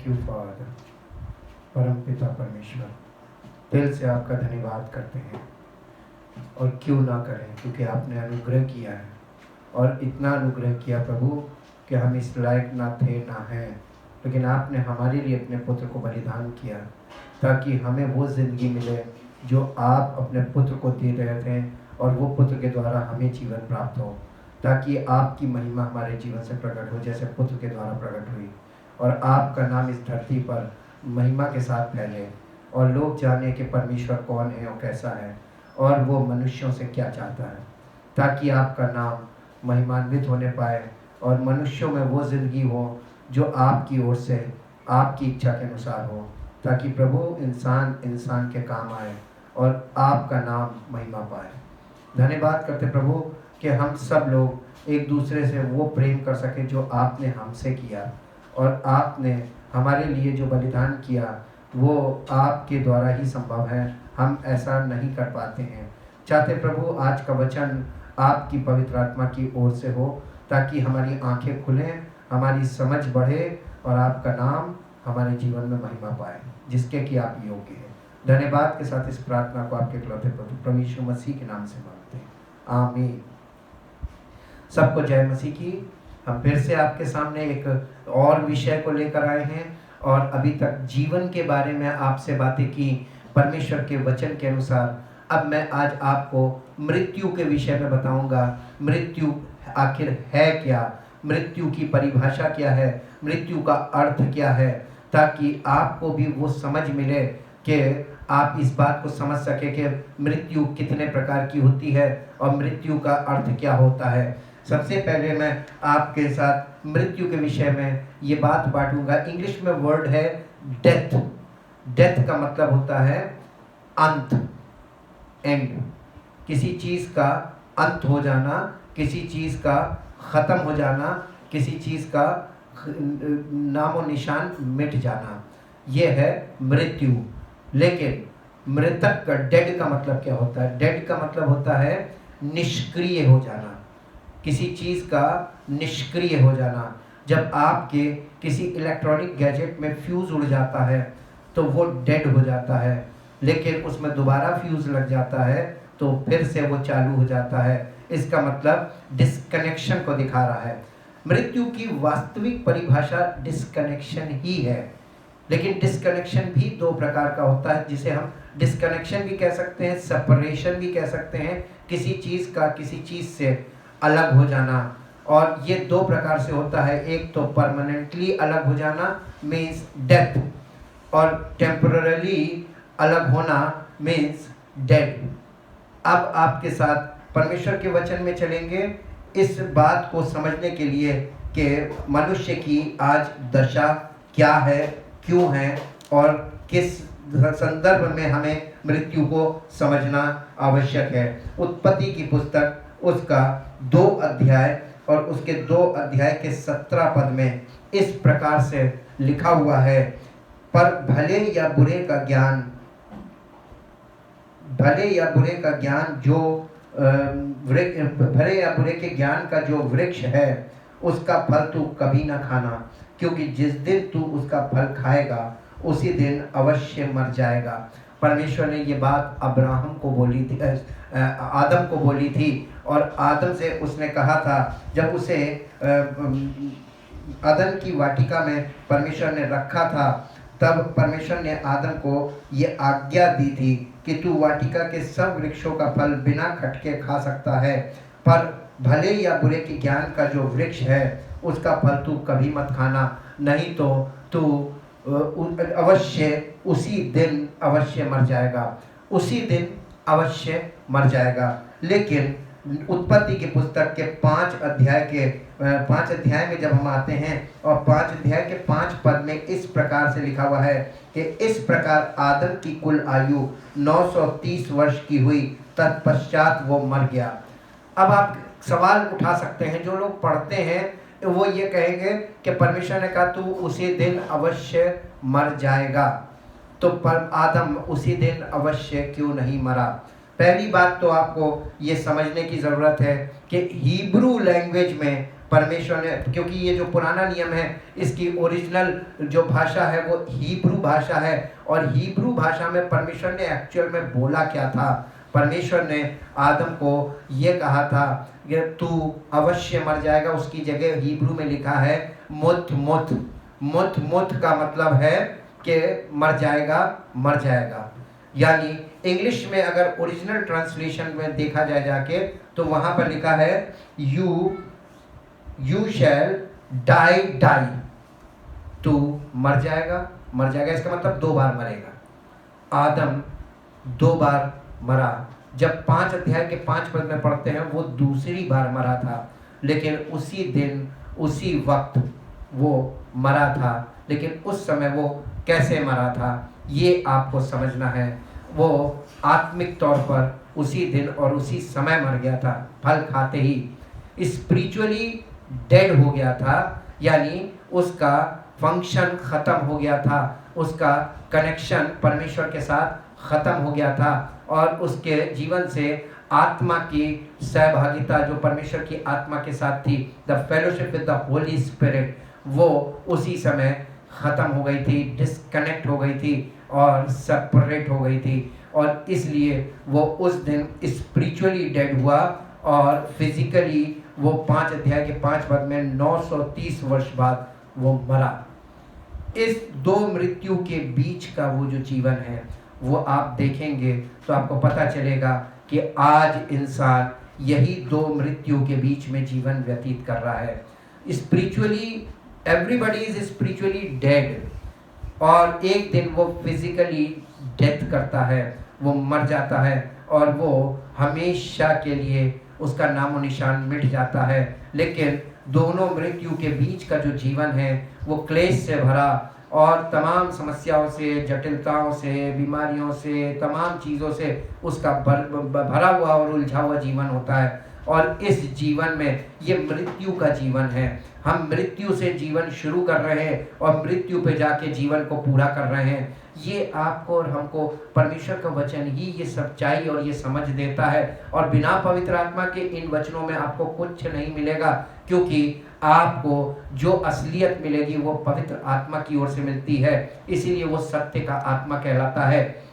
Thank you father. परम पिता परमेश्वर, दिल से आपका धन्यवाद करते हैं, और क्यों ना करें, क्योंकि आपने अनुग्रह किया है, और इतना अनुग्रह किया प्रभु कि हम इस लायक ना थे ना हैं, लेकिन आपने हमारे लिए अपने पुत्र को बलिदान किया ताकि हमें वो ज़िंदगी मिले जो आप अपने पुत्र को दे रहे थे, और वो पुत्र के द्वारा हमें जीवन प्राप्त हो, ताकि आपकी महिमा हमारे जीवन से प्रकट हो जैसे पुत्र के द्वारा प्रकट हुई, और आपका नाम इस धरती पर महिमा के साथ फैले, और लोग जाने कि परमेश्वर कौन है और कैसा है, और वो मनुष्यों से क्या चाहता है, ताकि आपका नाम महिमान्वित होने पाए और मनुष्यों में वो ज़िंदगी हो जो आपकी ओर से आपकी इच्छा के अनुसार हो, ताकि प्रभु इंसान इंसान के काम आए और आपका नाम महिमा पाए। धन्यवाद करते प्रभु कि हम सब लोग एक दूसरे से वो प्रेम कर सके जो आपने हमसे किया, और आपने हमारे लिए जो बलिदान किया वो आपके द्वारा ही संभव है, हम ऐसा नहीं कर पाते हैं। चाहते प्रभु आज का वचन आपकी पवित्र आत्मा की ओर से हो, ताकि हमारी आंखें खुलें, हमारी समझ बढ़े, और आपका नाम हमारे जीवन में महिमा पाए जिसके कि आप योग्य हैं। धन्यवाद के साथ इस प्रार्थना को आपके इकलौते पुत्र प्रभु यीशु मसीह के नाम से मांगते हैं, आमीन। सबको जय मसीह की। हम फिर से आपके सामने एक और विषय को लेकर आए हैं, और अभी तक जीवन के बारे में आपसे बातें की परमेश्वर के वचन के अनुसार। अब मैं आज आपको मृत्यु के विषय में बताऊंगा। मृत्यु आखिर है क्या, मृत्यु की परिभाषा क्या है, मृत्यु का अर्थ क्या है, ताकि आपको भी वो समझ मिले कि आप इस बात को समझ सके कि मृत्यु कितने प्रकार की होती है और मृत्यु का अर्थ क्या होता है। सबसे पहले मैं आपके साथ मृत्यु के विषय में ये बात बांटूंगा। इंग्लिश में वर्ड है डेथ। डेथ का मतलब होता है अंत, एंड। किसी चीज़ का अंत हो जाना, किसी चीज़ का ख़त्म हो जाना, किसी चीज़ का नामो निशान मिट जाना, ये है मृत्यु। लेकिन मृतक का, डेड का मतलब क्या होता है? डेड का मतलब होता है निष्क्रिय हो जाना, किसी चीज़ का निष्क्रिय हो जाना। जब आपके किसी इलेक्ट्रॉनिक गैजेट में फ्यूज़ उड़ जाता है तो वो डेड हो जाता है, लेकिन उसमें दोबारा फ्यूज़ लग जाता है तो फिर से वो चालू हो जाता है। इसका मतलब डिस्कनेक्शन को दिखा रहा है। मृत्यु की वास्तविक परिभाषा डिस्कनेक्शन ही है, लेकिन डिस्कनेक्शन भी दो प्रकार का होता है, जिसे हम डिस्कनेक्शन भी कह सकते हैं, सेपरेशन भी कह सकते हैं। किसी चीज़ का किसी चीज़ से अलग हो जाना, और ये दो प्रकार से होता है। एक तो परमानेंटली अलग हो जाना मीन्स डेथ, और टेम्पररी अलग होना मीन्स डेड। अब आपके साथ परमेश्वर के वचन में चलेंगे इस बात को समझने के लिए कि मनुष्य की आज दशा क्या है, क्यों है, और किस संदर्भ में हमें मृत्यु को समझना आवश्यक है। उत्पत्ति की पुस्तक उसका 2 अध्याय और उसके 2 अध्याय के 17 पद में इस प्रकार से लिखा हुआ है, पर भले या बुरे का ज्ञान जो भले या बुरे के ज्ञान का जो वृक्ष है उसका फल तू कभी न खाना, क्योंकि जिस दिन तू उसका फल खाएगा उसी दिन अवश्य मर जाएगा। परमेश्वर ने ये बात अब्राहम को बोली थी, आदम को बोली थी, और आदम से उसने कहा था, जब उसे अदन की वाटिका में परमेश्वर ने रखा था, तब परमेश्वर ने आदम को ये आज्ञा दी थी कि तू वाटिका के सब वृक्षों का फल बिना खटके खा सकता है, पर भले या बुरे के ज्ञान का जो वृक्ष है उसका फल तू कभी मत खाना, नहीं तो तू अवश्य उसी दिन अवश्य मर जाएगा, उसी दिन अवश्य मर जाएगा। लेकिन उत्पत्ति की पुस्तक के 5 अध्याय में जब हम आते हैं और 5 अध्याय के 5 पद में इस प्रकार से लिखा हुआ है कि इस प्रकार आदम की कुल आयु 930 वर्ष की हुई, तत्पश्चात वो मर गया। अब आप सवाल उठा सकते हैं, जो लोग पढ़ते हैं वो ये कहेंगे कि परमेश्वर ने कहा तू उसी दिन अवश्य मर जाएगा, तो पर आदम उसी दिन अवश्य क्यों नहीं मरा? पहली बात तो आपको ये समझने की ज़रूरत है कि हिब्रू लैंग्वेज में परमेश्वर ने, क्योंकि ये जो पुराना नियम है इसकी ओरिजिनल जो भाषा है वो हिब्रू भाषा है, और हिब्रू भाषा में परमेश्वर ने एक्चुअल में बोला क्या था। परमेश्वर ने आदम को ये कहा था कि तू अवश्य मर जाएगा। उसकी जगह हिब्रू में लिखा है मुत मुत। मुत मुत का मतलब है कि मर जाएगा, मर जाएगा। यानी इंग्लिश में अगर ओरिजिनल ट्रांसलेशन में देखा जाए जाके तो वहां पर लिखा है यू शैल डाई डाई। तू मर जाएगा, मर जाएगा, इसका मतलब 2 बार मरेगा। आदम 2 बार मरा। जब 5 अध्याय के 5 पद में पढ़ते हैं वो दूसरी बार मरा था, लेकिन उसी दिन उसी वक्त वो मरा था। लेकिन उस समय वो कैसे मरा था ये आपको समझना है। वो आत्मिक तौर पर उसी दिन और उसी समय मर गया था, फल खाते ही स्पिरिचुअली डेड हो गया था। यानी उसका फंक्शन खत्म हो गया था, उसका कनेक्शन परमेश्वर के साथ खत्म हो गया था, और उसके जीवन से आत्मा की सहभागिता जो परमेश्वर की आत्मा के साथ थी, the fellowship with the Holi spirit, वो उसी समय खत्म हो गई थी, डिस्कनेक्ट हो गई थी और सेपरेट हो गई थी। और इसलिए वो उस दिन स्पिरिचुअली डेड हुआ और फिजिकली वो 5 अध्याय के 5 पद में 930 वर्ष बाद वो मरा। इस 2 मृत्यु के बीच का वो जो जीवन है वो आप देखेंगे तो आपको पता चलेगा कि आज इंसान यही 2 मृत्यु के बीच में जीवन व्यतीत कर रहा है। Spiritually everybody is spiritually dead, और एक दिन वो फिजिकली डेथ करता है, वो मर जाता है, और वो हमेशा के लिए उसका नामो निशान मिट जाता है। लेकिन दोनों मृत्यु के बीच का जो जीवन है वो क्लेश से भरा और तमाम समस्याओं से, जटिलताओं से, बीमारियों से, तमाम चीज़ों से उसका भरा हुआ और उलझा हुआ जीवन होता है। और इस जीवन में ये मृत्यु का जीवन है। हम मृत्यु से जीवन शुरू कर रहे हैं और मृत्यु पे जाके जीवन को पूरा कर रहे हैं। ये आपको और हमको परमेश्वर का वचन ही ये सच्चाई और ये समझ देता है। और बिना पवित्र आत्मा के इन वचनों में आपको कुछ नहीं मिलेगा, क्योंकि आपको जो असलियत मिलेगी वो पवित्र आत्मा की ओर से मिलती है। इसीलिए वो सत्य का आत्मा कहलाता है।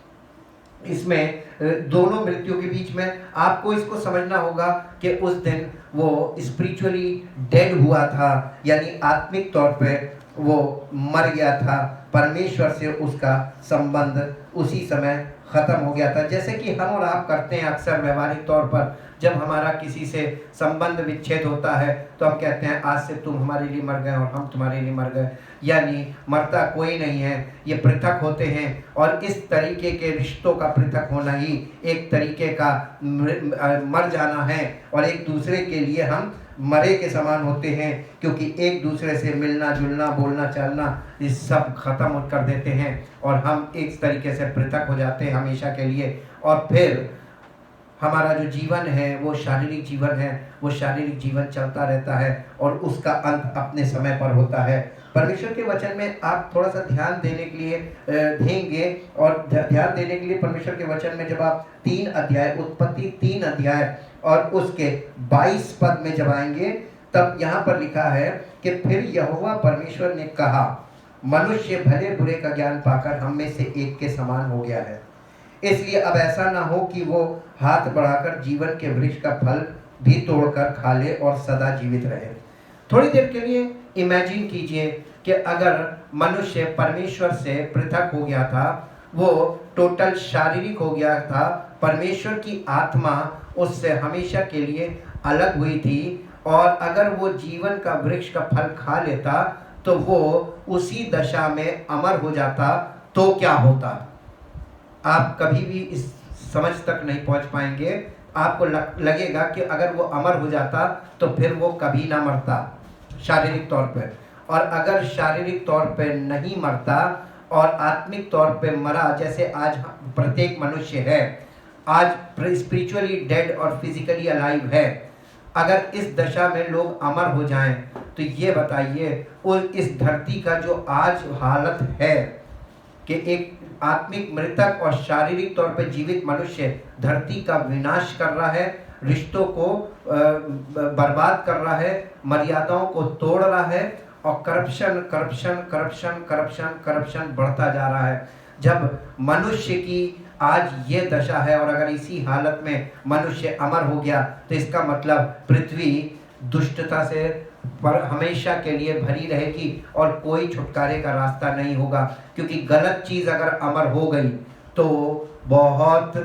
इसमें दोनों मृत्यु के बीच में आपको इसको समझना होगा कि उस दिन वो स्पिरिचुअली डेड हुआ था, यानी आत्मिक तौर पे वो मर गया था। परमेश्वर से उसका संबंध उसी समय खत्म हो गया था। जैसे कि हम और आप करते हैं अक्सर व्यवहारिक तौर पर, जब हमारा किसी से संबंध विच्छेद होता है तो हम कहते हैं आज से तुम हमारे लिए मर गए और हम तुम्हारे लिए मर गए। यानी मरता कोई नहीं है, ये पृथक होते हैं। और इस तरीके के रिश्तों का पृथक होना ही एक तरीके का मर जाना है, और एक दूसरे के लिए हम मरे के समान होते हैं, क्योंकि एक दूसरे से मिलना जुलना, बोलना चालना, ये सब खत्म कर देते हैं और हम एक तरीके से पृथक हो जाते हैं हमेशा के लिए। और फिर हमारा जो जीवन है वो शारीरिक जीवन है, वो शारीरिक जीवन चलता रहता है और उसका अंत अपने समय पर होता है। परमेश्वर के वचन में आप थोड़ा सा ध्यान देने के लिए देंगे, और ध्यान देने के लिए परमेश्वर के वचन में जब आप 3 अध्याय, उत्पत्ति 3 अध्याय और उसके 22 पद में जब आएंगे, तब यहाँ पर लिखा है कि फिर यहोवा परमेश्वर ने कहा, मनुष्य भले बुरे का ज्ञान पाकर हम में से एक के समान हो गया है, इसलिए अब ऐसा ना हो कि वो हाथ बढ़ाकर जीवन के वृक्ष का फल भी तोड़कर खा ले और सदा जीवित रहे। थोड़ी देर के लिए इमेजिन कीजिए कि अगर मनुष्य परमेश्वर से पृथक हो गया था, वो टोटल शारीरिक हो गया था, परमेश्वर की आत्मा उससे हमेशा के लिए अलग हुई थी, और अगर वो जीवन का वृक्ष का फल खा लेता तो वो उसी दशा में अमर हो जाता, तो क्या होता? आप कभी भी इस समझ तक नहीं पहुंच पाएंगे। आपको लगेगा कि अगर वो अमर हो जाता तो फिर वो कभी ना मरता शारीरिक तौर पे, और अगर शारीरिक तौर पे नहीं मरता और आत्मिक तौर पे मरा, जैसे आज प्रत्येक मनुष्य है, आज स्पिरिचुअली डेड और फिजिकली अलाइव है, अगर इस दशा में लोग अमर हो जाएं तो ये बताइए और इस धरती का जो आज हालत है कि एक आत्मिक मृतक और शारीरिक तौर पर जीवित मनुष्य धरती का विनाश कर रहा है, रिश्तों को बर्बाद कर रहा है, मर्यादाओं को तोड़ रहा है और corruption corruption corruption corruption corruption बढ़ता जा रहा है। जब मनुष्य की आज ये दशा है और अगर इसी हालत में मनुष्य अमर हो गया तो इसका मतलब पृथ्वी दुष्टता से पर हमेशा के लिए भरी रहेगी और कोई छुटकारे का रास्ता नहीं होगा, क्योंकि गलत चीज़ अगर अमर हो गई तो बहुत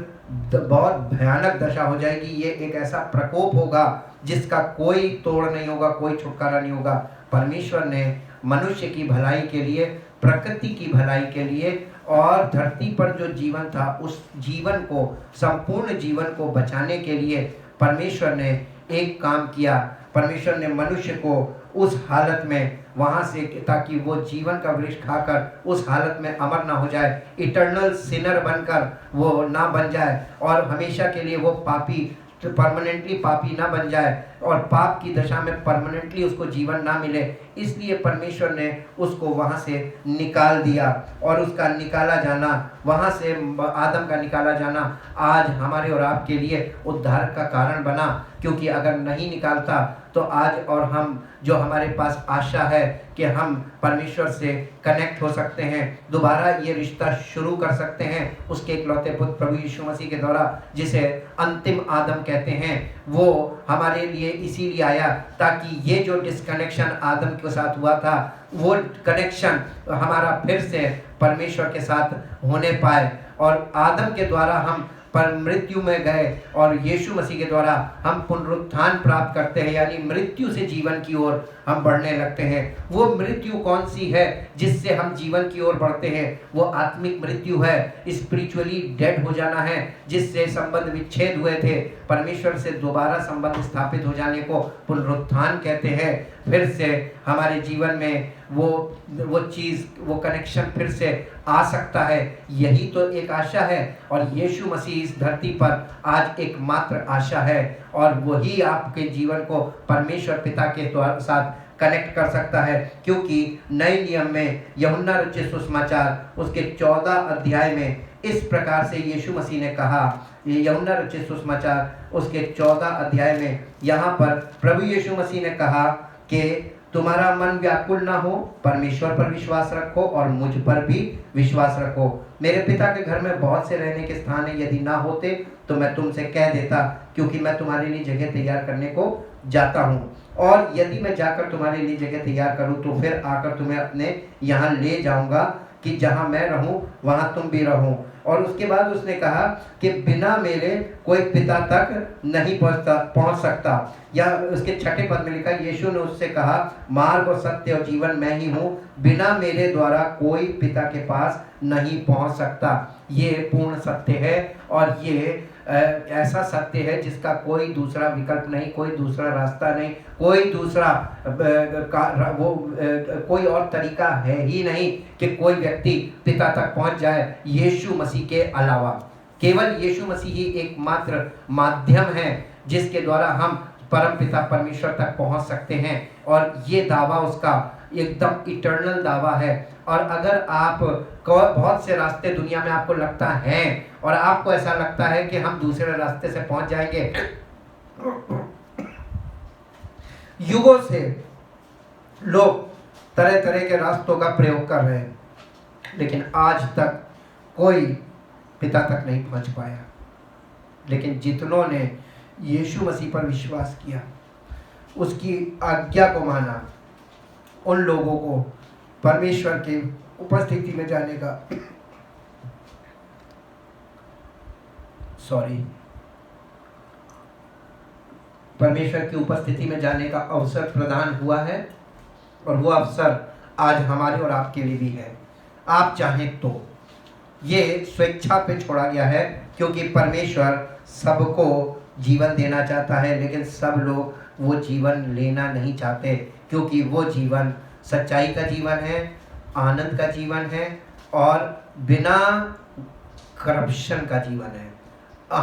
बहुत भयानक दशा हो जाएगी। ये एक ऐसा प्रकोप होगा जिसका कोई तोड़ नहीं होगा, कोई छुटकारा नहीं होगा। परमेश्वर ने मनुष्य की भलाई के लिए, प्रकृति की भलाई के लिए और धरती पर जो जीवन था उस जीवन को, संपूर्ण जीवन को बचाने के लिए परमेश्वर ने एक काम किया। परमेश्वर ने मनुष्य को उस हालत में वहाँ से, ताकि वो जीवन का वृक्ष खाकर उस हालत में अमर ना हो जाए, इटर्नल सिनर बनकर वो ना बन जाए और हमेशा के लिए वो पापी, परमानेंटली पापी ना बन जाए और पाप की दशा में परमानेंटली उसको जीवन ना मिले। इसलिए परमेश्वर ने उसको वहाँ से निकाल दिया और उसका निकाला जाना, वहाँ से आदम का निकाला जाना आज हमारे और आपके लिए उद्धार का कारण बना। क्योंकि अगर नहीं निकालता तो आज और हम जो हमारे पास आशा है कि हम परमेश्वर से कनेक्ट हो सकते हैं, दोबारा ये रिश्ता शुरू कर सकते हैं उसके इकलौते पुत्र प्रभु यीशु मसीह के द्वारा, जिसे अंतिम आदम कहते हैं, वो हमारे लिए इसीलिए आया ताकि ये जो डिस्कनेक्शन आदम के साथ हुआ था वो कनेक्शन हमारा फिर से परमेश्वर के साथ होने पाए। और आदम के द्वारा हम पर मृत्यु में गए और यीशु मसीह के द्वारा हम पुनरुत्थान प्राप्त करते हैं, यानी मृत्यु से जीवन की ओर हम बढ़ने लगते हैं। वो मृत्यु कौन सी है जिससे हम जीवन की ओर बढ़ते हैं? वो आत्मिक मृत्यु है, स्पिरिचुअली डेड हो जाना है, जिससे संबंध विच्छेद हुए थे, परमेश्वर से दोबारा संबंध स्थापित हो जाने को पुनरुत्थान कहते हैं। फिर से हमारे जीवन में वो चीज़, वो कनेक्शन फिर से आ सकता है। यही तो एक आशा है और यीशु मसीह इस धरती पर आज एकमात्र आशा है और वही आपके जीवन को परमेश्वर पिता के साथ कनेक्ट कर सकता है। क्योंकि नए नियम में यूहन्ना रचित सुसमाचार उसके 14 अध्याय में इस प्रकार से यीशु मसीह ने कहा, यूहन्ना रचित सुसमाचार उसके 14 अध्याय में यहाँ पर प्रभु यीशु मसीह ने कहा कि तुम्हारा मन व्याकुल ना हो, परमेश्वर पर विश्वास रखो और मुझ पर भी विश्वास रखो। मेरे पिता के घर में बहुत से रहने के स्थान है, यदि ना होते तो मैं तुमसे कह देता, क्योंकि मैं तुम्हारे लिए जगह तैयार करने को जाता हूँ। और यदि मैं जाकर तुम्हारे लिए जगह तैयार करूँ तो फिर आकर तुम्हें अपने यहाँ ले जाऊँगा कि जहाँ मैं रहूँ वहाँ तुम भी रहो। और उसके बाद उसने कहा कि बिना मेरे कोई पिता तक नहीं पहुँच सकता। या उसके 6 पद में लिखा, यीशु ने उससे कहा, मार्ग और सत्य और जीवन मैं ही हूँ, बिना मेरे द्वारा कोई पिता के पास नहीं पहुँच सकता। ये पूर्ण सत्य है और ये ऐसा सत्य है जिसका कोई दूसरा विकल्प नहीं, कोई दूसरा रास्ता नहीं, कोई दूसरा कोई और तरीका है ही नहीं कि कोई व्यक्ति पिता तक पहुंच जाए यीशु मसीह के अलावा। केवल यीशु मसीह ही एकमात्र माध्यम है जिसके द्वारा हम परम पिता परमेश्वर तक पहुंच सकते हैं। और ये दावा उसका एकदम इटर्नल दावा है। और अगर आप बहुत से रास्ते दुनिया में आपको लगता है और आपको ऐसा लगता है कि हम दूसरे रास्ते से पहुंच जाएंगे, युगों से लोग तरह तरह के रास्तों का प्रयोग कर रहे हैं, लेकिन आज तक कोई पिता तक नहीं पहुंच पाया। लेकिन जितनों ने यीशु मसीह पर विश्वास किया, उसकी आज्ञा को माना, उन लोगों को परमेश्वर की उपस्थिति में जाने का परमेश्वर की उपस्थिति में जाने का अवसर प्रदान हुआ है। और वो अवसर आज हमारे और आपके लिए भी है। आप चाहें तो ये स्वेच्छा पे छोड़ा गया है, क्योंकि परमेश्वर सबको जीवन देना चाहता है, लेकिन सब लोग वो जीवन लेना नहीं चाहते, क्योंकि वो जीवन सच्चाई का जीवन है, आनंद का जीवन है और बिना करप्शन का जीवन है।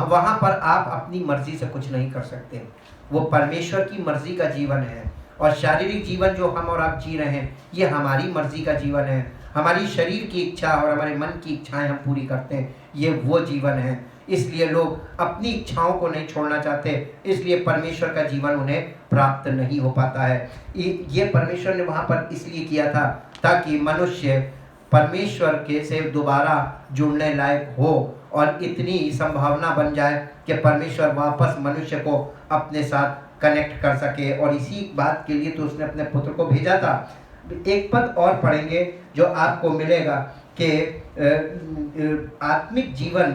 वहाँ पर आप अपनी मर्जी से कुछ नहीं कर सकते, वो परमेश्वर की मर्जी का जीवन है। और शारीरिक जीवन जो हम और आप जी रहे हैं, ये हमारी मर्जी का जीवन है। हमारी शरीर की इच्छा और हमारे मन की इच्छाएं हम पूरी करते हैं, ये वो जीवन है। इसलिए लोग अपनी इच्छाओं को नहीं छोड़ना चाहते, इसलिए परमेश्वर का जीवन उन्हें प्राप्त नहीं हो पाता है। ये परमेश्वर ने वहाँ पर इसलिए किया था ताकि मनुष्य परमेश्वर के से दोबारा जुड़ने लायक हो और इतनी संभावना बन जाए कि परमेश्वर वापस मनुष्य को अपने साथ कनेक्ट कर सके, और इसी बात के लिए तो उसने अपने पुत्र को भेजा था। एक पद और पढ़ेंगे जो आपको मिलेगा कि आत्मिक जीवन,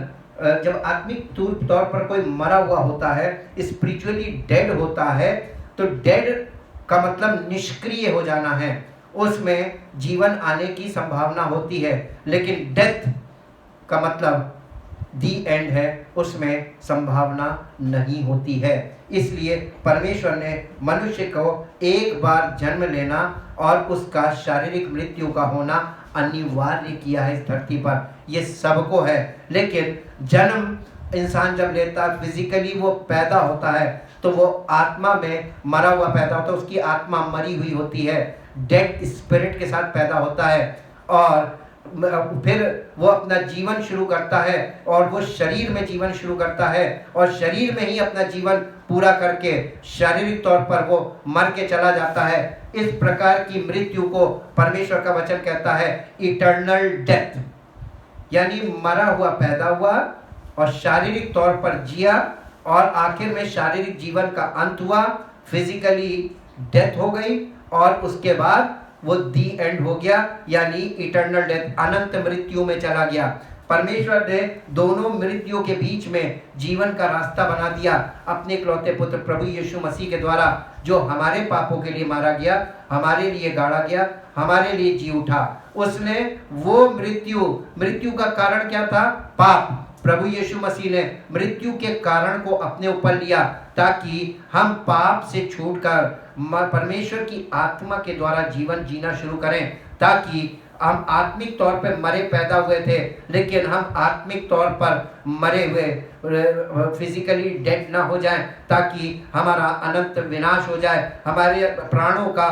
जब आत्मिक तौर पर कोई मरा हुआ होता है, स्पिरिचुअली डेड होता है, तो डेड का मतलब निष्क्रिय हो जाना है, उसमें जीवन आने की संभावना होती है, लेकिन डेथ का मतलब दी एंड है, उसमें संभावना नहीं होती है। इसलिए परमेश्वर ने मनुष्य को एक बार जन्म लेना और उसका शारीरिक मृत्यु का होना अनिवार्य किया है इस धरती पर। ये सबको है, लेकिन जन्म इंसान जब लेता है, फिजिकली वो पैदा होता है, तो वो आत्मा में मरा हुआ पैदा होता है, उसकी आत्मा मरी हुई होती है, डेड स्पिरिट के साथ पैदा होता है, और फिर वो अपना जीवन शुरू करता है और वो शरीर में जीवन शुरू करता है और शरीर में ही अपना जीवन पूरा करके शारीरिक तौर पर वो मर के चला जाता है। इस प्रकार की मृत्यु को परमेश्वर का वचन कहता है इटर्नल डेथ, यानी मरा हुआ पैदा हुआ और शारीरिक तौर पर जिया और आखिर में शारीरिक जीवन का अंत हुआ, फिजिकली डेथ हो गई और उसके बाद वो दी एंड हो गया, यानी इटर्नल डेथ, अनंत मृत्यु में चला गया। परमेश्वर ने दोनों मृत्युओं के बीच में जीवन का रास्ता बना दिया अपने इकलौते पुत्र प्रभु यीशु मसीह के द्वारा, जो हमारे पापों के लिए मारा गया, हमारे लिए गाड़ा गया, हमारे लिए जी उठा। उसने वो मृत्यु का कारण क्या था? पाप। प्रभु यीशु मसीह ने मृत्यु के कारण को अपने ऊपर लिया ताकि हम पाप से छूटकर परमेश्वर की आत्मा के द्वारा जीवन जीना शुरू करें, ताकि हम आत्मिक तौर पर मरे पैदा हुए थे, लेकिन हम आत्मिक तौर पर मरे हुए, फिजिकली डेड ना हो जाएं, ताकि हमारा अनंत विनाश हो जाए, हमारे प्राणों का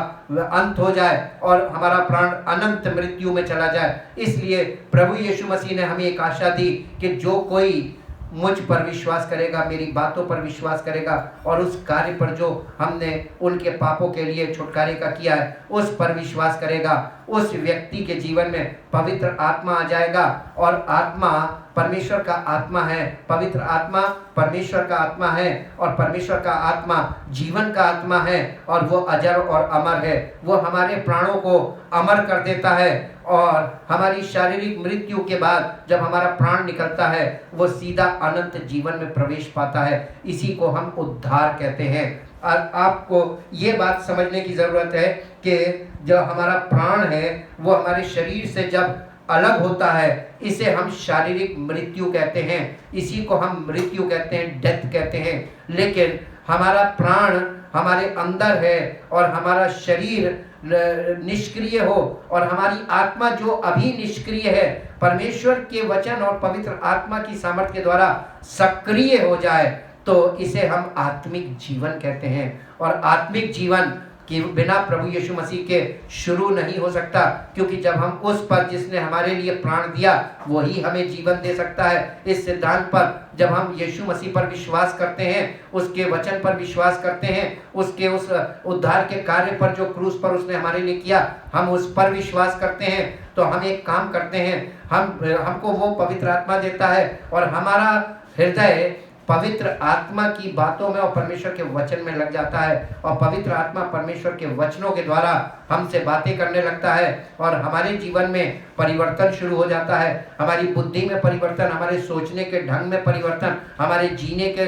अंत हो जाए और हमारा प्राण अनंत मृत्यु में चला जाए। इसलिए प्रभु यीशु मसीह ने हमें एक आशा दी कि जो कोई मुझ पर विश्वास करेगा, मेरी बातों पर विश्वास करेगा और उस कार्य पर जो हमने उनके पापों के लिए छुटकारे का किया है उस पर विश्वास करेगा, उस व्यक्ति के जीवन में पवित्र आत्मा आ जाएगा। और आत्मा परमेश्वर का आत्मा है, पवित्र आत्मा परमेश्वर का आत्मा है, और परमेश्वर का आत्मा जीवन का आत्मा है और वो अजर और अमर है। वो हमारे प्राणों को अमर कर देता है और हमारी शारीरिक मृत्यु के बाद जब हमारा प्राण निकलता है वो सीधा अनंत जीवन में प्रवेश पाता है। इसी को हम उद्धार कहते हैं। और आपको ये बात समझने की ज़रूरत है कि जो हमारा प्राण है वो हमारे शरीर से जब अलग होता है, इसे हम शारीरिक मृत्यु कहते हैं, इसी को हम मृत्यु कहते हैं, डेथ कहते हैं। लेकिन हमारा प्राण हमारे अंदर है और हमारा शरीर निष्क्रिय हो और हमारी आत्मा जो अभी निष्क्रिय है, परमेश्वर के वचन और पवित्र आत्मा की सामर्थ्य के द्वारा सक्रिय हो जाए, तो इसे हम आत्मिक जीवन कहते हैं। और आत्मिक जीवन कि बिना प्रभु यीशु मसीह के शुरू नहीं हो सकता, क्योंकि जब हम उस पर जिसने हमारे लिए प्राण दिया वही हमें जीवन दे सकता है। इस सिद्धांत पर जब हम यीशु मसीह पर विश्वास करते हैं, उसके वचन पर विश्वास करते हैं, उसके उस उद्धार के कार्य पर जो क्रूस पर उसने हमारे लिए किया, हम उस पर विश्वास करते हैं, तो हम एक काम करते हैं, हमको वो पवित्र आत्मा देता है और हमारा हृदय पवित्र आत्मा की बातों में और परमेश्वर के वचन में लग जाता है और पवित्र आत्मा परमेश्वर के वचनों के द्वारा हमसे बातें करने लगता है और हमारे जीवन में परिवर्तन शुरू हो जाता है। हमारी बुद्धि में परिवर्तन, हमारे सोचने के ढंग में परिवर्तन, हमारे जीने के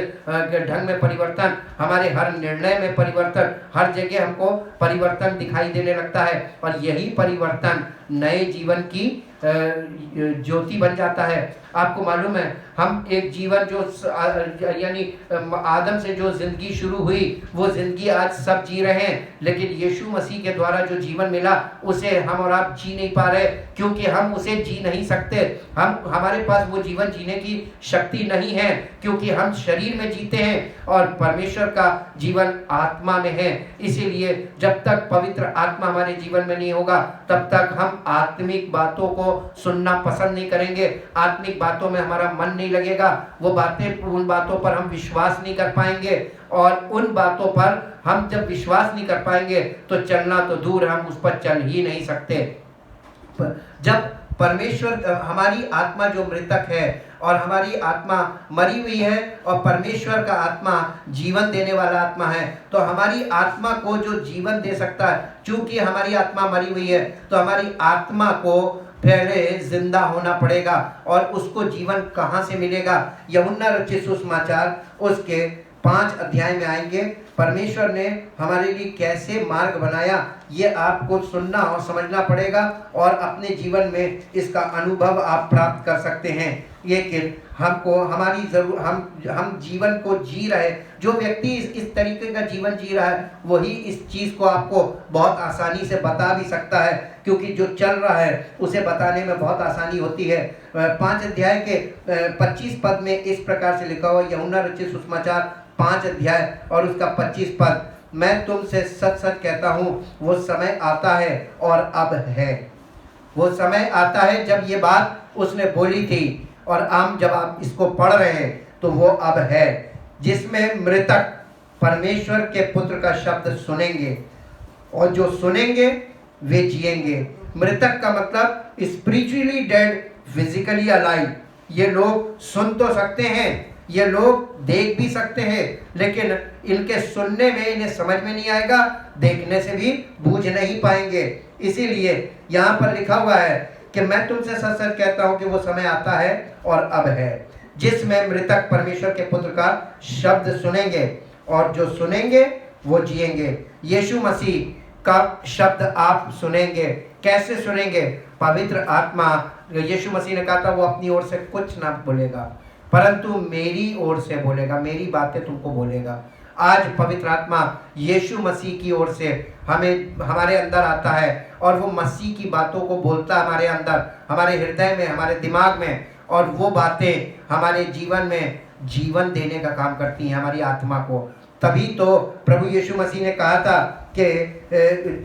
ढंग में परिवर्तन, हमारे हर निर्णय में परिवर्तन, हर जगह हमको परिवर्तन दिखाई देने लगता है और यही परिवर्तन नए जीवन की ज्योति बन जाता है। आपको मालूम है, हम एक जीवन जो यानी आदम से जो जिंदगी शुरू हुई वो जिंदगी आज सब जी रहे हैं, लेकिन यीशु मसीह के द्वारा जो जीवन मिला उसे हम और आप जी नहीं पा रहे, क्योंकि हम उसे जी नहीं सकते। हमारे पास वो जीवन जीने की शक्ति नहीं है, क्योंकि हम शरीर में जीते हैं और परमेश्वर का जीवन आत्मा में है। इसीलिए जब तक पवित्र आत्मा हमारे जीवन में नहीं होगा तब तक हम आत्मिक बातों को सुनना पसंद नहीं करेंगे, आत्मिक बातों में हमारा मन नहीं नहीं लगेगा, वो बातें, उन बातों पर हम विश्वास नहीं कर पाएंगे, और उन बातों पर हम जब विश्वास नहीं कर पाएंगे तो चलना तो दूर, हम उस पर चल ही नहीं सकते। जब परमेश्वर, हमारी आत्मा जो मृतक है और हमारी आत्मा मरी हुई है और परमेश्वर का आत्मा जीवन देने वाला आत्मा है, तो हमारी आत्मा को जो जीवन दे सकता है, चूंकि हमारी आत्मा मरी हुई है तो हमारी आत्मा को पहले जिंदा होना पड़ेगा, और उसको जीवन कहाँ से मिलेगा? यूहन्ना रचित सुसमाचार उसके 5 अध्याय में आएंगे। परमेश्वर ने हमारे लिए कैसे मार्ग बनाया, ये आपको सुनना और समझना पड़ेगा, और अपने जीवन में इसका अनुभव आप प्राप्त कर सकते हैं। लेकिन हमको हमारी जरूर हम जीवन को जी रहे, जो व्यक्ति इस तरीके का जीवन जी रहा है वही इस चीज़ को आपको बहुत आसानी से बता भी सकता है, क्योंकि जो चल रहा है उसे बताने में बहुत आसानी होती है। 5 अध्याय के 25 पद में इस प्रकार से लिखा हुआ, यूहन्ना रचित सुसमाचार 5 अध्याय और उसका 25 पद, मैं तुमसे सच सच कहता हूँ, वो समय आता है और अब है। वो समय आता है जब ये बात उसने बोली थी, और जब आप इसको पढ़ रहे हैं तो वो अब है, जिसमें मृतक परमेश्वर के पुत्र का शब्द सुनेंगे, और जो सुनेंगे वे जिएंगे। मृतक का मतलब स्पिरिचुअली डेड, फिजिकली अलाइव। ये लोग सुन तो सकते हैं, ये लोग देख भी सकते हैं, लेकिन इनके सुनने में इन्हें समझ में नहीं आएगा, देखने से भी बूझ नहीं पाएंगे। इसीलिए यहाँ पर लिखा हुआ है कि मैं तुमसे सच सच कहता हूँ कि वो समय आता है और अब है, जिसमें मृतक परमेश्वर के पुत्र का शब्द सुनेंगे, और जो सुनेंगे वो जिएंगे। यीशु मसीह का शब्द आप सुनेंगे, कैसे सुनेंगे? पवित्र आत्मा, यीशु मसीह ने कहा था वो अपनी ओर से कुछ ना बोलेगा, परंतु मेरी ओर से बोलेगा, मेरी बातें तुमको बोलेगा। आज पवित्र आत्मा यीशु मसीह की ओर से हमारे अंदर आता है, और वो मसीह की बातों को बोलता है हमारे अंदर, हमारे हृदय में, हमारे दिमाग में, और वो बातें हमारे जीवन में जीवन देने का काम करती हैं हमारी आत्मा को। तभी तो प्रभु यीशु मसीह ने कहा था कि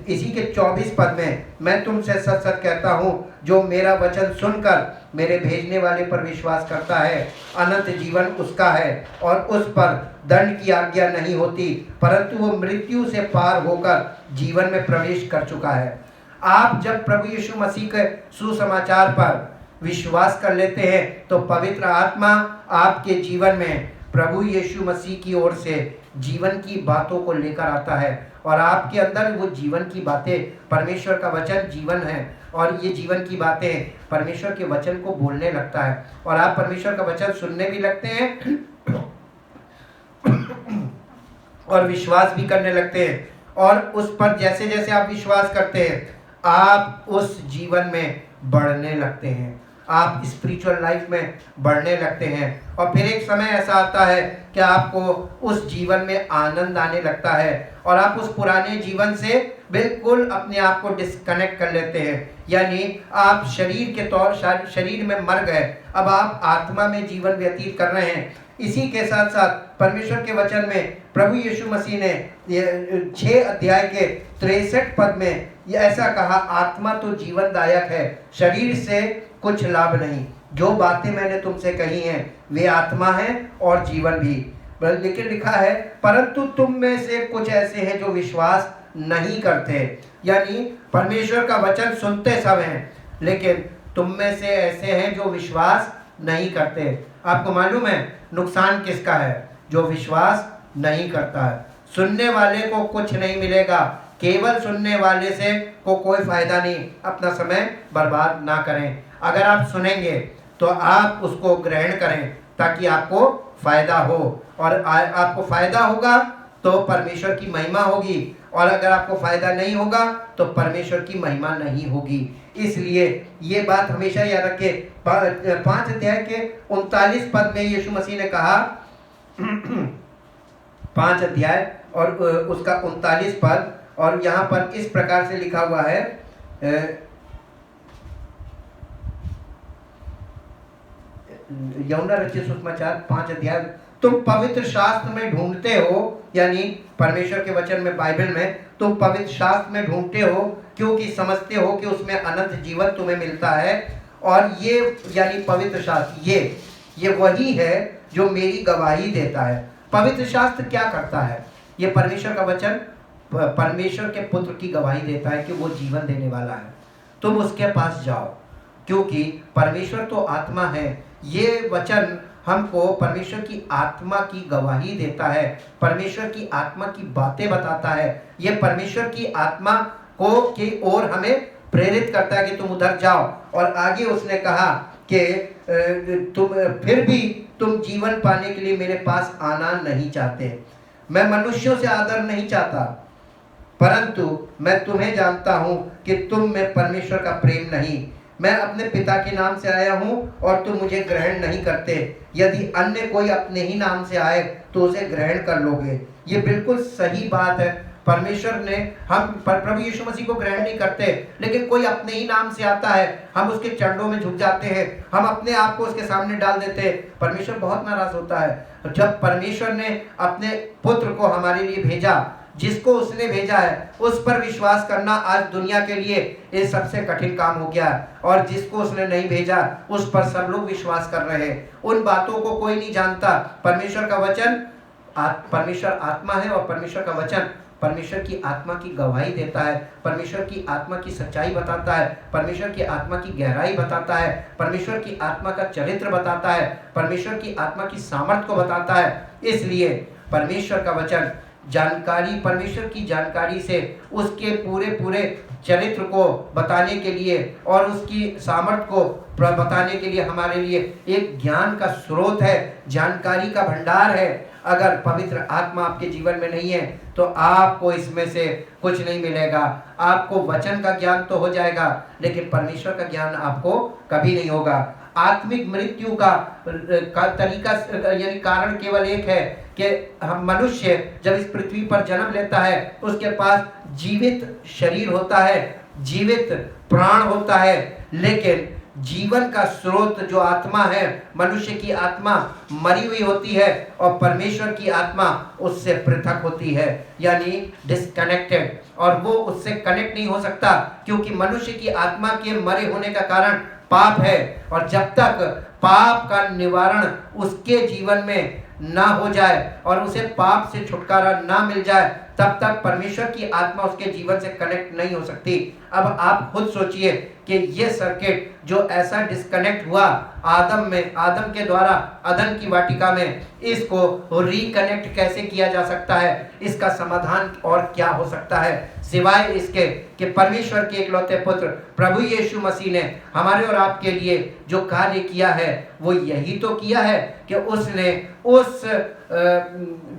इसी के 24 पद में, मैं तुमसे सच सच कहता हूँ, जो मेरा वचन सुनकर मेरे भेजने वाले पर विश्वास करता है, अनंत जीवन उसका है, और उस पर दंड की आज्ञा नहीं होती, परंतु वो मृत्यु से पार होकर जीवन में प्रवेश कर चुका है। आप जब प्रभु यीशु मसीह के सुसमाचार पर विश्वास कर लेते हैं तो पवित्र आत्मा आपके जीवन में प्रभु यीशु मसीह की ओर से जीवन की बातों को लेकर आता है, और आपके अंदर वो जीवन की बातें, परमेश्वर का वचन जीवन है, और ये जीवन की बातें परमेश्वर के वचन को बोलने लगता है, और आप परमेश्वर का वचन सुनने भी लगते हैं और विश्वास भी करने लगते हैं, और उस पर जैसे जैसे आप विश्वास करते हैं आप उस जीवन में बढ़ने लगते हैं, आप स्पिरिचुअल लाइफ में बढ़ने लगते हैं, और फिर एक समय ऐसा आता है कि आपको उस जीवन में आनंद आने लगता है, और आप उस पुराने जीवन से बिल्कुल अपने आप को डिस्कनेक्ट कर लेते हैं। यानी आप शरीर में मर गए, अब आप आत्मा में जीवन व्यतीत कर रहे हैं। इसी के साथ साथ परमेश्वर के वचन में प्रभु यीशु मसीह ने 6 अध्याय के 63 पद में ये ऐसा कहा, आत्मा तो जीवनदायक है, शरीर से कुछ लाभ नहीं। जो बातें मैंने तुमसे कही हैं वे आत्मा हैं और जीवन भी। लेकिन लिखा है, परंतु तुम में से कुछ ऐसे हैं जो विश्वास नहीं करते। यानी परमेश्वर का वचन सुनते सब हैं, लेकिन तुम में से ऐसे हैं जो विश्वास नहीं करते। आपको मालूम है नुकसान किसका है? जो विश्वास नहीं करता है। सुनने वाले को कुछ नहीं मिलेगा, केवल सुनने वाले से को कोई फायदा नहीं। अपना समय बर्बाद ना करें। अगर आप सुनेंगे तो आप उसको ग्रहण करें ताकि आपको फायदा हो, और आपको फायदा होगा तो परमेश्वर की महिमा होगी, और अगर आपको फायदा नहीं होगा तो परमेश्वर की महिमा नहीं होगी। इसलिए ये बात हमेशा याद रखें। 5 अध्याय के 39 पद में यीशु मसीह ने कहा 5 अध्याय और उसका 39 पद, और यहाँ पर इस प्रकार से लिखा हुआ है, यूहन्ना रचित सुसमाचार 5 अध्याय, तुम पवित्र शास्त्र में ढूंढते हो, यानी परमेश्वर के वचन में, बाइबल में, तुम पवित्र शास्त्र में ढूंढते हो क्योंकि समझते हो कि उसमें अनंत जीवन तुम्हें मिलता है। और ये यानी पवित्र शास्त्र, ये वही है जो मेरी गवाही देता है। पवित्र शास्त्र क्या करता है? ये परमेश्वर का वचन परमेश्वर के पुत्र की गवाही देता है कि वो जीवन देने वाला है। तुम उसके पास जाओ, क्योंकि परमेश्वर तो आत्मा है। ये वचन हमको परमेश्वर की आत्मा की गवाही देता है, परमेश्वर की आत्मा की बातें बताता है। ये परमेश्वर की आत्मा को की ओर हमें प्रेरित करता है कि तुम उधर जाओ। और आगे उसने कहा कि फिर भी तुम जीवन पाने के लिए मेरे पास आना नहीं चाहते। मैं मनुष्यों से आदर नहीं चाहता, परंतु मैं तुम्हें जानता हूं कि तुम में परमेश्वर का प्रेम नहीं। मैं अपने पिता के नाम से आया हूं और तुम मुझे ग्रहण नहीं करते। यदि अन्य कोई अपने ही नाम से आए तो उसे ग्रहण कर लोगे। ये बिल्कुल सही बात है। परमेश्वर ने हम प्रभु यीशु मसीह को ग्रहण नहीं करते, लेकिन कोई अपने ही नाम से आता है, हम उसके चरणों में झुक जाते हैं, हम अपने आप को उसके सामने डाल देते हैं। परमेश्वर बहुत नाराज होता है जब परमेश्वर ने अपने पुत्र को हमारे लिए भेजा। जिसको उसने भेजा है उस पर विश्वास करना आज दुनिया के लिए ये सबसे कठिन काम हो गया है, और जिसको उसने नहीं भेजा उस पर सब लोग विश्वास कर रहे हैं। उन बातों को कोई नहीं जानता। परमेश्वर का वचन परमेश्वर आत्मा है, और परमेश्वर का वचन परमेश्वर की आत्मा की गवाही देता है, परमेश्वर की आत्मा की सच्चाई बताता है, परमेश्वर की आत्मा की गहराई बताता है, परमेश्वर की आत्मा का चरित्र बताता है, परमेश्वर की आत्मा की सामर्थ्य को बताता है। इसलिए परमेश्वर का वचन जानकारी, परमेश्वर की जानकारी से उसके पूरे पूरे चरित्र को बताने के लिए और उसकी सामर्थ्य को बताने के लिए हमारे लिए एक ज्ञान का स्रोत है, जानकारी का भंडार है। अगर पवित्र आत्मा आपके जीवन में नहीं है तो आपको इसमें से कुछ नहीं मिलेगा। आपको वचन का ज्ञान तो हो जाएगा, लेकिन परमेश्वर का ज्ञान आपको कभी नहीं होगा। आत्मिक मृत्यु का तरीका यानी कारण केवल एक है कि हम मनुष्य जब इस पृथ्वी पर जन्म लेता है उसके पास जीवित शरीर होता है, जीवित प्राण होता है, लेकिन जीवन का स्रोत जो आत्मा है, मनुष्य की आत्मा मरी हुई होती है और परमेश्वर की आत्मा उससे पृथक होती है, यानी डिस्कनेक्टेड। और वो उससे कनेक्ट नहीं हो सकता, क्योंकि मनुष्य की आत्मा के मरे होने का कारण पाप है। और जब तक पाप का निवारण उसके जीवन में ना हो जाए और उसे पाप से छुटकारा ना मिल जाए, तब तक परमेश्वर की आत्मा उसके जीवन से कनेक्ट नहीं हो सकती। अब आप खुद सोचिए कि ये सर्किट जो ऐसा डिस्कनेक्ट हुआ आदम के द्वारा अदन की वाटिका में, इसको रिकनेक्ट कैसे किया जा सकता है? इसका समाधान और क्या हो सकता है सिवाय इसके कि परमेश्वर के इकलौते पुत्र प्रभु यीशु मसीह ने हमारे और आपके लिए जो कार्य किया है वो यही तो किया है कि उसने उस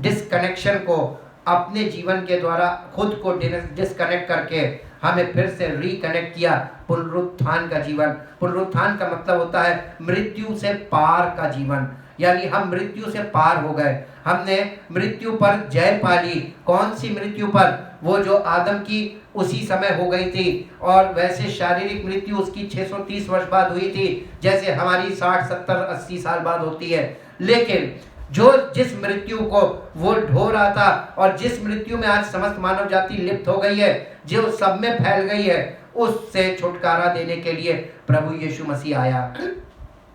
डिस्कनेक्शन को अपने जीवन के द्वारा खुद को डिस्कनेक्ट करके हमें फिर से रिकनेक्ट किया। पुनरुत्थान का जीवन, पुनरुत्थान का मतलब होता है मृत्यु से पार का जीवन, यानी हम मृत्यु से पार हो गए, हमने मृत्यु पर जय पा ली। कौन सी मृत्यु पर? वो जो आदम की उसी समय हो गई थी, और वैसे शारीरिक मृत्यु उसकी 630 वर्ष बाद हुई थी, जैसे हमारी 60 70 80 साल बाद होती है। लेकिन जो जिस मृत्यु को वो ढो रहा था और जिस मृत्यु में आज समस्त मानव जाति लिप्त हो गई है, जो सब में फैल गई है, उससे छुटकारा देने के लिए प्रभु यीशु मसीह आया।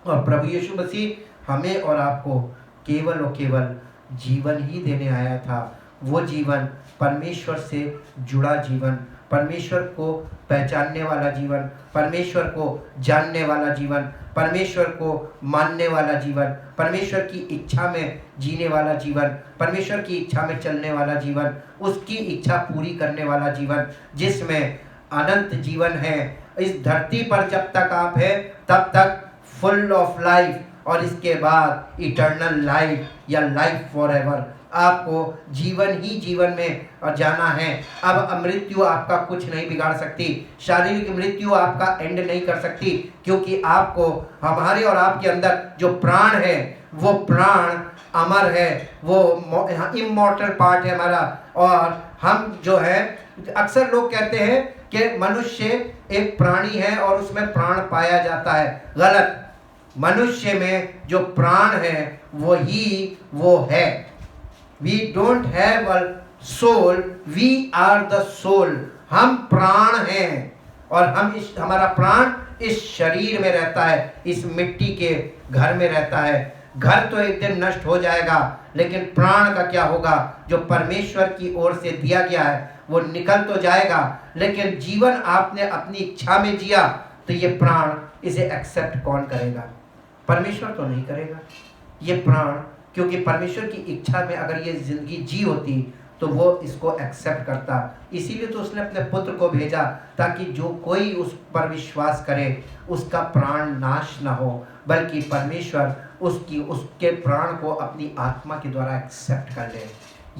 और प्रभु यीशु मसीह हमें और आपको केवल और केवल जीवन ही देने आया था। वो जीवन परमेश्वर से जुड़ा जीवन, परमेश्वर को पहचानने वाला जीवन, परमेश्वर को जानने वाला जीवन, परमेश्वर को मानने वाला जीवन, परमेश्वर की इच्छा में जीने वाला जीवन, परमेश्वर की इच्छा में चलने वाला जीवन, उसकी इच्छा पूरी करने वाला जीवन, जिसमें अनंत जीवन है। इस धरती पर जब तक आप हैं तब तक फुल ऑफ लाइफ, और इसके बाद इटर्नल लाइफ या लाइफ फॉर एवर। आपको जीवन ही जीवन में जाना है। अब मृत्यु आपका कुछ नहीं बिगाड़ सकती, शारीरिक मृत्यु आपका एंड नहीं कर सकती, क्योंकि आपको, हमारे और आपके अंदर जो प्राण है वो प्राण अमर है, वो इमॉर्टल पार्ट है हमारा। और हम जो है, अक्सर लोग कहते हैं कि मनुष्य एक प्राणी है और उसमें प्राण पाया जाता है। गलत। मनुष्य में जो प्राण है वही वो है। We don't have a soul, we are the soul। हम प्राण हैं, और हम हमारा प्राण इस शरीर में रहता है, इस मिट्टी के घर में रहता है। घर तो एक दिन नष्ट हो जाएगा, लेकिन प्राण का क्या होगा? जो परमेश्वर की ओर से दिया गया है वो निकल तो जाएगा, लेकिन जीवन आपने अपनी इच्छा में जिया तो ये प्राण, इसे एक्सेप्ट कौन करेगा? परमेश्वर तो नहीं करेगा ये प्राण, क्योंकि परमेश्वर की इच्छा में अगर ये जिंदगी जी होती तो वो इसको एक्सेप्ट करता। इसीलिए तो उसने अपने पुत्र को भेजा, ताकि जो कोई उस पर विश्वास करे उसका प्राण नाश ना हो, बल्कि परमेश्वर उसके प्राण को अपनी आत्मा के द्वारा एक्सेप्ट कर ले।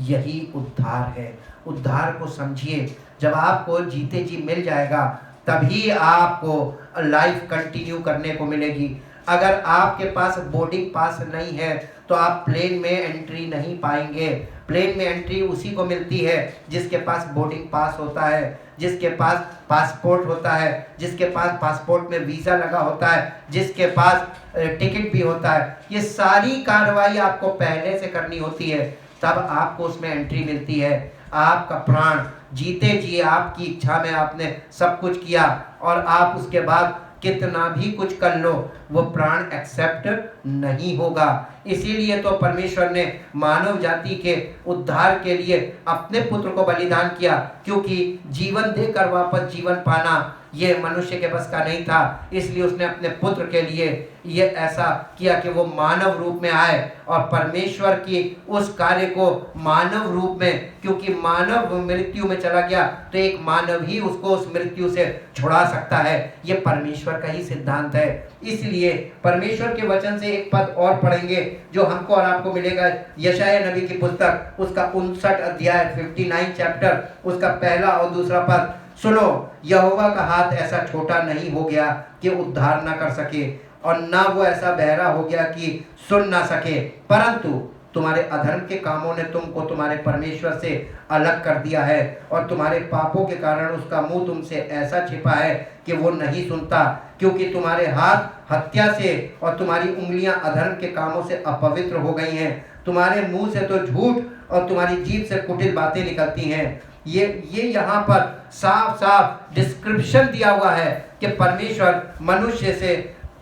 यही उद्धार है। उद्धार को समझिए। जब आपको जीते जी मिल जाएगा तभी आपको लाइफ कंटिन्यू करने को मिलेगी। अगर आपके पास बोर्डिंग पास नहीं है तो आप प्लेन में एंट्री नहीं पाएंगे। प्लेन में एंट्री उसी को मिलती है जिसके पास बोर्डिंग पास होता है, जिसके पास पासपोर्ट होता है, जिसके पास पासपोर्ट में वीज़ा लगा होता है, जिसके पास टिकट भी होता है। ये सारी कार्रवाई आपको पहले से करनी होती है, तब आपको उसमें एंट्री मिलती है। आपका प्राण जीते जी आपकी इच्छा में आपने सब कुछ किया, और आप उसके बाद कितना भी कुछ कर लो वो प्राण एक्सेप्ट नहीं होगा। इसीलिए तो परमेश्वर ने मानव जाति के उद्धार के लिए अपने पुत्र को बलिदान किया, क्योंकि जीवन देकर वापस जीवन पाना ये मनुष्य के बस का नहीं था। इसलिए उसने अपने पुत्र के लिए ये ऐसा किया कि वो मानव रूप में आए और परमेश्वर की उस कार्य को मानव रूप में, क्योंकि मानव मृत्यु में चला गया तो एक मानव ही उसको उस मृत्यु से छुड़ा सकता है। ये परमेश्वर का ही सिद्धांत है। इसलिए परमेश्वर के वचन से एक पद और पढ़ेंगे जो हमको और आपको मिलेगा। यशायाह नबी की पुस्तक उसका 59 अध्याय 59 चैप्टर उसका पहला और दूसरा पद। सुनो, यहोवा का हाथ ऐसा छोटा नहीं हो गया कि उद्धार ना कर सके, और ना वो ऐसा बहरा हो गया कि सुन ना सके, परंतु तुम्हारे अधर्म के कामों ने तुमको तुम्हारे परमेश्वर से अलग कर दिया है, और तुम्हारे पापों के कारण उसका मुंह तुमसे ऐसा छिपा है कि वो नहीं सुनता। क्योंकि तुम्हारे हाथ हत्या से और तुम्हारी उंगलियां अधर्म के कामों से अपवित्र हो गई हैं। तुम्हारे मुंह से तो झूठ और तुम्हारी जीभ से कुटिल बातें निकलती हैं। ये यहाँ पर साफ साफ डिस्क्रिप्शन दिया हुआ है कि परमेश्वर मनुष्य से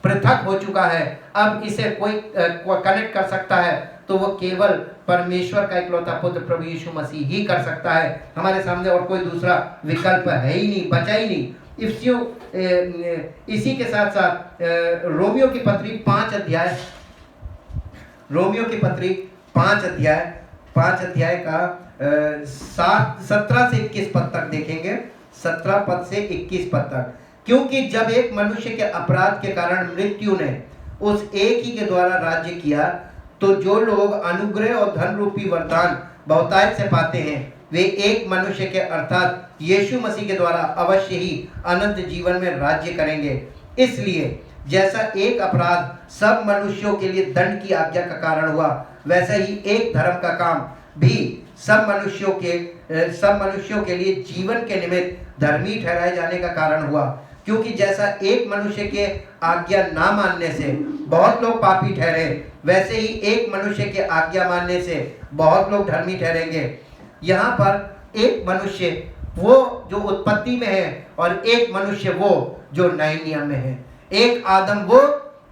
पृथक हो चुका है। अब इसे कोई कनेक्ट कर सकता है तो वो केवल परमेश्वर का इकलौता पुत्र प्रभु यीशु मसीह ही कर सकता है। हमारे सामने और कोई दूसरा विकल्प है ही नहीं, बचा ही नहीं। इसी के साथ साथ रोमियो की पत्री 5 अध्याय, रोमियो की पत्री 5 अध्याय का 17 से 21 पद तक देखेंगे। 17 पद से 21 पद तक। क्योंकि जब एक मनुष्य के अपराध के कारण मृत्यु ने उस एक ही के द्वारा राज्य किया, तो जो लोग अनुग्रह और धन रूपी वरदान बहुतायत से पाते हैं वे एक मनुष्य के अर्थात यीशु मसीह के द्वारा अवश्य ही अनंत जीवन में राज्य करेंगे। इसलिए जैसा एक अपराध सब मनुष्यों के लिए दंड की आज्ञा का कारण हुआ, वैसा ही एक धर्म का काम भी सब मनुष्यों के लिए जीवन के निमित्त धर्मी ठहराए जाने का कारण हुआ। क्योंकि जैसा एक मनुष्य के आज्ञा ना मानने से बहुत लोग पापी ठहरे, वैसे ही एक मनुष्य के आज्ञा मानने से बहुत लोग धर्मी ठहरेंगे। यहाँ पर एक मनुष्य वो जो उत्पत्ति में है और एक मनुष्य वो जो नए नियम में है। एक आदम वो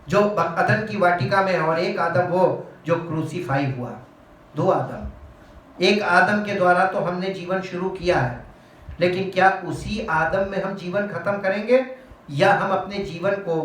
जो अदन की वाटिका में है और एक आदम वो जो क्रूसीफाई हुआ। 2 आदम। एक आदम के द्वारा तो हमने जीवन शुरू किया है, लेकिन क्या उसी आदम में हम जीवन खत्म करेंगे या हम अपने जीवन को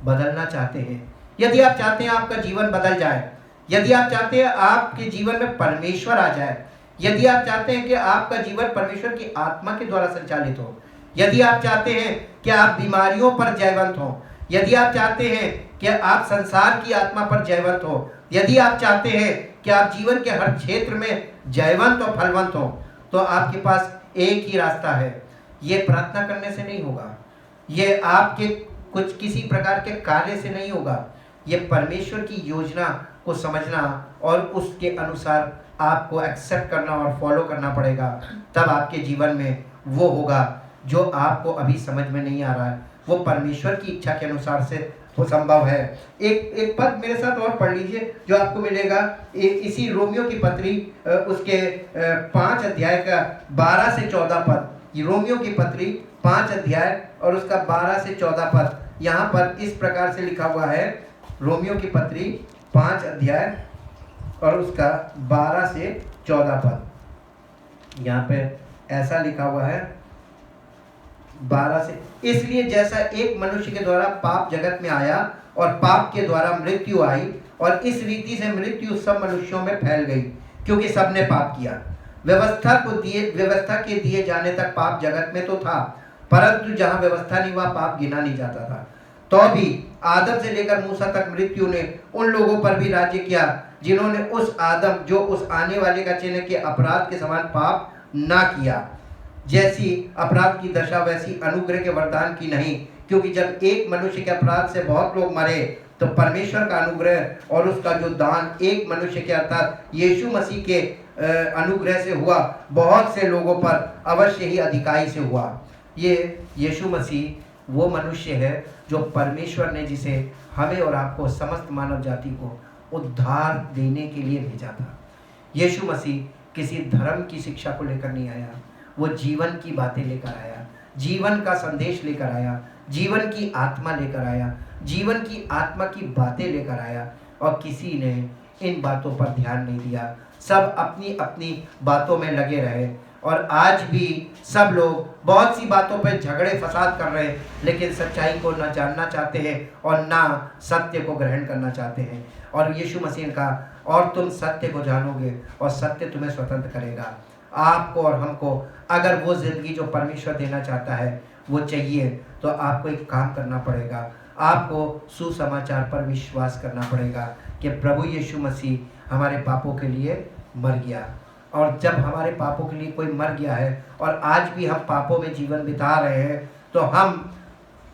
बदलना चाहते हैं? यदि आप चाहते हैं आपका जीवन बदल जाए, यदि आप चाहते हैं आपके जीवन में परमेश्वर आ जाए, यदि आप चाहते हैं कि आपका जीवन परमेश्वर की आत्मा के द्वारा संचालित हो, यदि आप चाहते हैं कि आप बीमारियों पर जयवंत हो, यदि आप चाहते हैं कि आप संसार की आत्मा पर जयवंत हो, यदि आप चाहते हैं कि आप जीवन के हर क्षेत्र में जयवंत और फलवंत हो, तो आपके पास एक ही रास्ता है। ये प्रार्थना करने से नहीं होगा, ये आपके कुछ किसी प्रकार के कार्य से नहीं होगा। ये परमेश्वर की योजना को समझना और उसके अनुसार आपको एक्सेप्ट करना और फॉलो करना पड़ेगा। तब आपके जीवन में वो होगा जो आपको अभी समझ में नहीं आ रहा है, वो परमेश्वर की इच्छा के अनुसार से वो संभव है। एक पद मेरे साथ और पढ़ लीजिए जो आपको मिलेगा इसी रोमियो की पत्री उसके 5 अध्याय का 12 से 14 पद। रोमियो की पत्री 5 अध्याय और उसका 12 से 14 पद। यहाँ पर इस प्रकार से लिखा हुआ है, रोमियो की पत्री 5 अध्याय और उसका 12 से 14 पद। यहाँ पे ऐसा लिखा हुआ है 12 से, इसलिए जैसा एक मनुष्य के द्वारा पाप जगत में आया और पाप के द्वारा मृत्यु आई, और इस रीति से मृत्यु सब मनुष्यों में फैल गई, क्योंकि सबने पाप किया। व्यवस्था के दिए जाने तक पाप जगत में तो था, परंतु जहाँ व्यवस्था नहीं वहाँ पाप गिना नहीं जाता था। तो भी आदम से लेकर मूसा तक मृत्यु ने उन लोगों पर भी राज्य किया जिन्होंने उस आदम जो उस आने वाले का चिन्ह के अपराध के समान पाप ना किया। जैसी अपराध की दशा वैसी अनुग्रह के वरदान की नहीं, क्योंकि जब एक मनुष्य के अपराध से बहुत लोग मरे, तो परमेश्वर का अनुग्रह और उसका जो दान एक मनुष्य के अर्थात यीशु मसीह के अनुग्रह से हुआ, बहुत से लोगों पर अवश्य ही अधिकाई से हुआ। ये यीशु मसीह वो मनुष्य है जो परमेश्वर ने, जिसे हमें और आपको समस्त मानव जाति को उद्धार देने के लिए भेजा था। यीशु मसीह किसी धर्म की शिक्षा को लेकर नहीं आया, वो जीवन की बातें लेकर आया, जीवन का संदेश लेकर आया, जीवन की आत्मा लेकर आया, जीवन की आत्मा की बातें लेकर आया। और किसी ने इन बातों पर ध्यान नहीं दिया, सब अपनी अपनी बातों में लगे रहे। और आज भी सब लोग बहुत सी बातों पर झगड़े फसाद कर रहे हैं, लेकिन सच्चाई को ना जानना चाहते हैं और ना सत्य को ग्रहण करना चाहते हैं। और यीशु मसीह ने कहा, और तुम सत्य को जानोगे और सत्य तुम्हें स्वतंत्र करेगा। आपको और हमको अगर वो ज़िंदगी जो परमेश्वर देना चाहता है वो चाहिए, तो आपको एक काम करना पड़ेगा, आपको सुसमाचार पर विश्वास करना पड़ेगा कि प्रभु यीशु मसीह हमारे पापों के लिए मर गया। और जब हमारे पापों के लिए कोई मर गया है और आज भी हम पापों में जीवन बिता रहे हैं, तो हम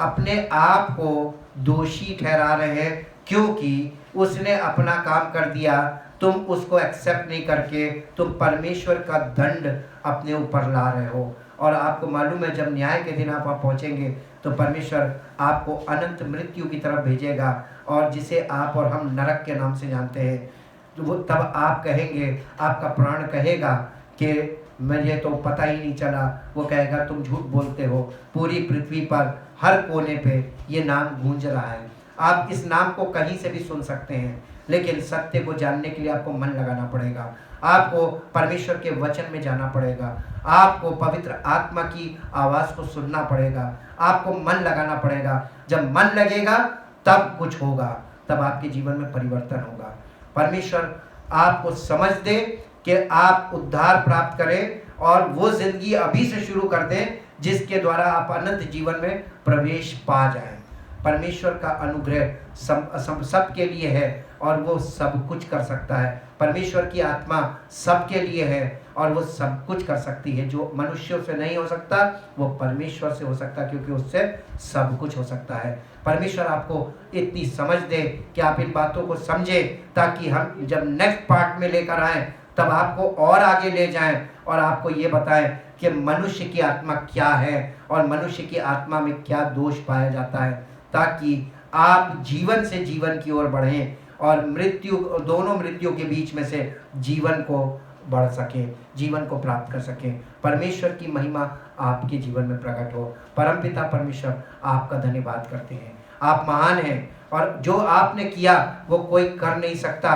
अपने आप को दोषी ठहरा रहे हैं, क्योंकि उसने अपना काम कर दिया, तुम उसको एक्सेप्ट नहीं करके तुम परमेश्वर का दंड अपने ऊपर ला रहे हो। और आपको मालूम है, जब न्याय के दिन आप वहाँ पहुँचेंगे तो परमेश्वर आपको अनंत मृत्यु की तरफ भेजेगा, और जिसे आप और हम नरक के नाम से जानते हैं। तो वो तब आप कहेंगे, आपका प्राण कहेगा कि मुझे तो पता ही नहीं चला। वो कहेगा तुम झूठ बोलते हो, पूरी पृथ्वी पर हर कोने पे ये नाम गूंज रहा है। आप इस नाम को कहीं से भी सुन सकते हैं, लेकिन सत्य को जानने के लिए आपको मन लगाना पड़ेगा, आपको परमेश्वर के वचन में जाना पड़ेगा, आपको पवित्र आत्मा की आवाज़ को सुनना पड़ेगा, आपको मन लगाना पड़ेगा। जब मन लगेगा तब कुछ होगा, तब आपके जीवन में परिवर्तन होगा। परमेश्वर आपको समझ दे कि आप उद्धार प्राप्त करें और वो जिंदगी अभी से शुरू कर दें जिसके द्वारा आप अनंत जीवन में प्रवेश पा जाएं। परमेश्वर का अनुग्रह सबके लिए है और वो सब कुछ कर सकता है। परमेश्वर की आत्मा सबके लिए है और वो सब कुछ कर सकती है। जो मनुष्यों से नहीं हो सकता वो परमेश्वर से हो सकता है, क्योंकि उससे सब कुछ हो सकता है। परमेश्वर आपको इतनी समझ दे कि आप इन बातों को समझें, ताकि हम जब नेक्स्ट पार्ट में लेकर आएँ तब आपको और आगे ले जाएं और आपको ये बताएं कि मनुष्य की आत्मा क्या है और मनुष्य की आत्मा में क्या दोष पाया जाता है, ताकि आप जीवन से जीवन की ओर बढ़ें और दोनों मृत्यु के बीच में से जीवन को बढ़ सके, जीवन को प्राप्त कर सके। परमेश्वर की महिमा आपके जीवन में प्रकट हो। परमपिता परमेश्वर आपका धन्यवाद करते हैं, आप महान हैं और जो आपने किया वो कोई कर नहीं सकता।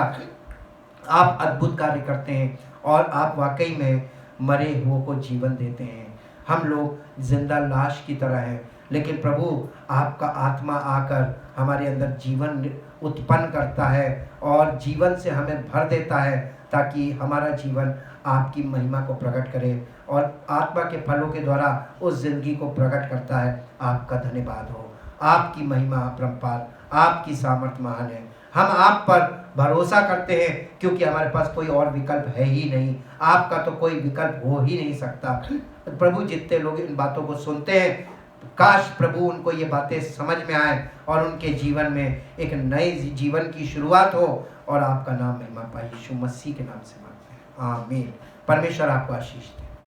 आप अद्भुत कार्य करते हैं और आप वाकई में मरे हुओं को जीवन देते हैं। हम लोग जिंदा लाश की तरह हैं, लेकिन प्रभु आपका आत्मा आकर हमारे अंदर जीवन उत्पन्न करता है और जीवन से हमें भर देता है, ताकि हमारा जीवन आपकी महिमा को प्रकट करे और आत्मा के फलों के द्वारा उस जिंदगी को प्रकट करता है। आपका धन्यवाद हो, आपकी महिमा अपरंपार, आपकी सामर्थ महान है। हम आप पर भरोसा करते हैं क्योंकि हमारे पास कोई और विकल्प है ही नहीं। आपका तो कोई विकल्प हो ही नहीं सकता। प्रभु जितने लोग इन बातों को सुनते हैं, काश प्रभु उनको ये बातें समझ में आए और उनके जीवन में एक नए जीवन की शुरुआत हो और आपका नाम महिमा पाए। यीशु मसीह के नाम से मांगते हैं, आमीन। परमेश्वर आपको आशीष दे।